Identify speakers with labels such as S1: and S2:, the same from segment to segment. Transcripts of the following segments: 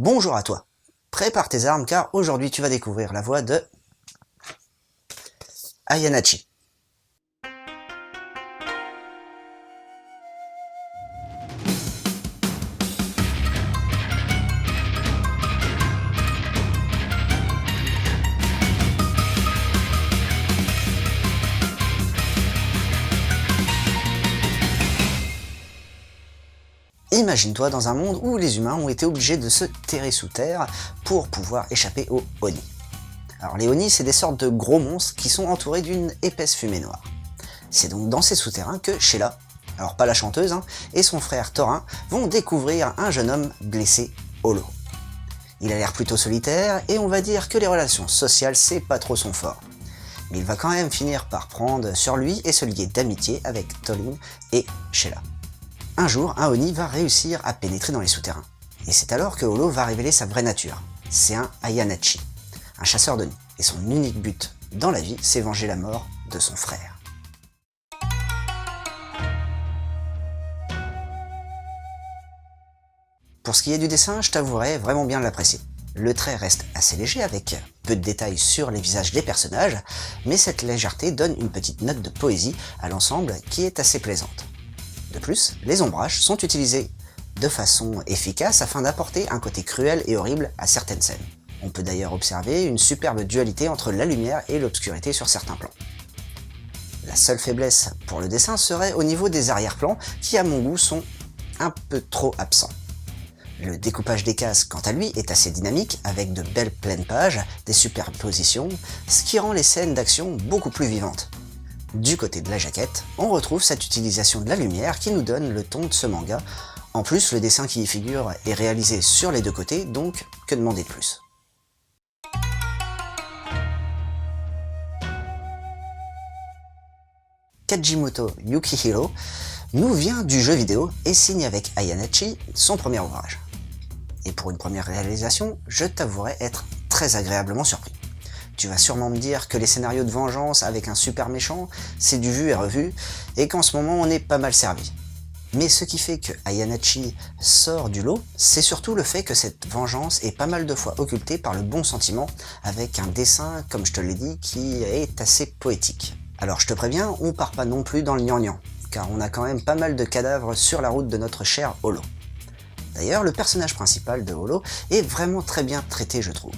S1: Bonjour à toi. Prépare tes armes car aujourd'hui tu vas découvrir la voix de Ayanachi. Imagine-toi dans un monde où les humains ont été obligés de se terrer sous terre pour pouvoir échapper aux Oni. Alors les Oni, c'est des sortes de gros monstres qui sont entourés d'une épaisse fumée noire. C'est donc dans ces souterrains que Sheila, alors pas la chanteuse, et son frère Thorin vont découvrir un jeune homme blessé, Holo. Il a l'air plutôt solitaire et on va dire que les relations sociales c'est pas trop son fort. Mais il va quand même finir par prendre sur lui et se lier d'amitié avec Tolin et Sheila. Un jour, un Oni va réussir à pénétrer dans les souterrains. Et c'est alors que Holo va révéler sa vraie nature. C'est un Ayanachi, un chasseur d'Oni. Et son unique but dans la vie, c'est venger la mort de son frère. Pour ce qui est du dessin, je t'avouerai vraiment bien l'apprécier. Le trait reste assez léger avec peu de détails sur les visages des personnages, mais cette légèreté donne une petite note de poésie à l'ensemble qui est assez plaisante. De plus, les ombrages sont utilisés de façon efficace afin d'apporter un côté cruel et horrible à certaines scènes. On peut d'ailleurs observer une superbe dualité entre la lumière et l'obscurité sur certains plans. La seule faiblesse pour le dessin serait au niveau des arrière-plans qui à mon goût sont un peu trop absents. Le découpage des cases quant à lui est assez dynamique avec de belles pleines pages, des superpositions, ce qui rend les scènes d'action beaucoup plus vivantes. Du côté de la jaquette, on retrouve cette utilisation de la lumière qui nous donne le ton de ce manga. En plus, le dessin qui y figure est réalisé sur les deux côtés, donc que demander de plus. Kajimoto Yukihiro nous vient du jeu vidéo et signe avec Ayanachi son premier ouvrage. Et pour une première réalisation, je t'avouerai être très agréablement surpris. Tu vas sûrement me dire que les scénarios de vengeance avec un super méchant, c'est du vu et revu, et qu'en ce moment on est pas mal servi. Mais ce qui fait que Ayanachi sort du lot, c'est surtout le fait que cette vengeance est pas mal de fois occultée par le bon sentiment, avec un dessin, comme je te l'ai dit, qui est assez poétique. Alors je te préviens, on part pas non plus dans le gnangnan, car on a quand même pas mal de cadavres sur la route de notre cher Holo. D'ailleurs, le personnage principal de Holo est vraiment très bien traité, je trouve.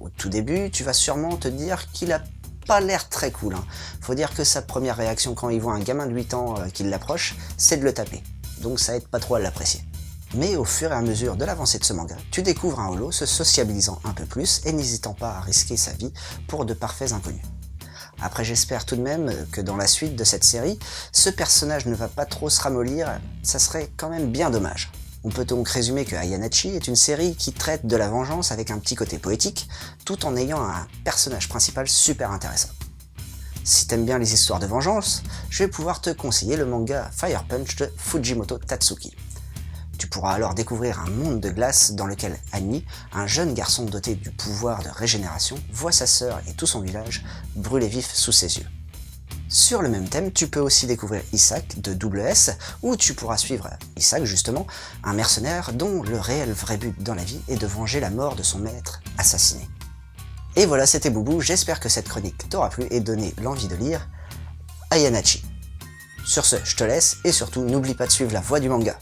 S1: Au tout début, tu vas sûrement te dire qu'il a pas l'air très cool. Faut dire que sa première réaction quand il voit un gamin de 8 ans qui l'approche, c'est de le taper. Donc ça aide pas trop à l'apprécier. Mais au fur et à mesure de l'avancée de ce manga, tu découvres un Holo se sociabilisant un peu plus et n'hésitant pas à risquer sa vie pour de parfaits inconnus. Après, j'espère tout de même que dans la suite de cette série, ce personnage ne va pas trop se ramollir, ça serait quand même bien dommage. On peut donc résumer que Ayanachi est une série qui traite de la vengeance avec un petit côté poétique, tout en ayant un personnage principal super intéressant. Si t'aimes bien les histoires de vengeance, je vais pouvoir te conseiller le manga Fire Punch de Fujimoto Tatsuki. Tu pourras alors découvrir un monde de glace dans lequel Annie, un jeune garçon doté du pouvoir de régénération, voit sa sœur et tout son village brûler vif sous ses yeux. Sur le même thème, tu peux aussi découvrir Isaac de Double S, où tu pourras suivre Isaac justement, un mercenaire dont le réel vrai but dans la vie est de venger la mort de son maître assassiné. Et voilà, c'était Boubou, j'espère que cette chronique t'aura plu et donné l'envie de lire Ayanachi. Sur ce, je te laisse et surtout n'oublie pas de suivre la voie du manga.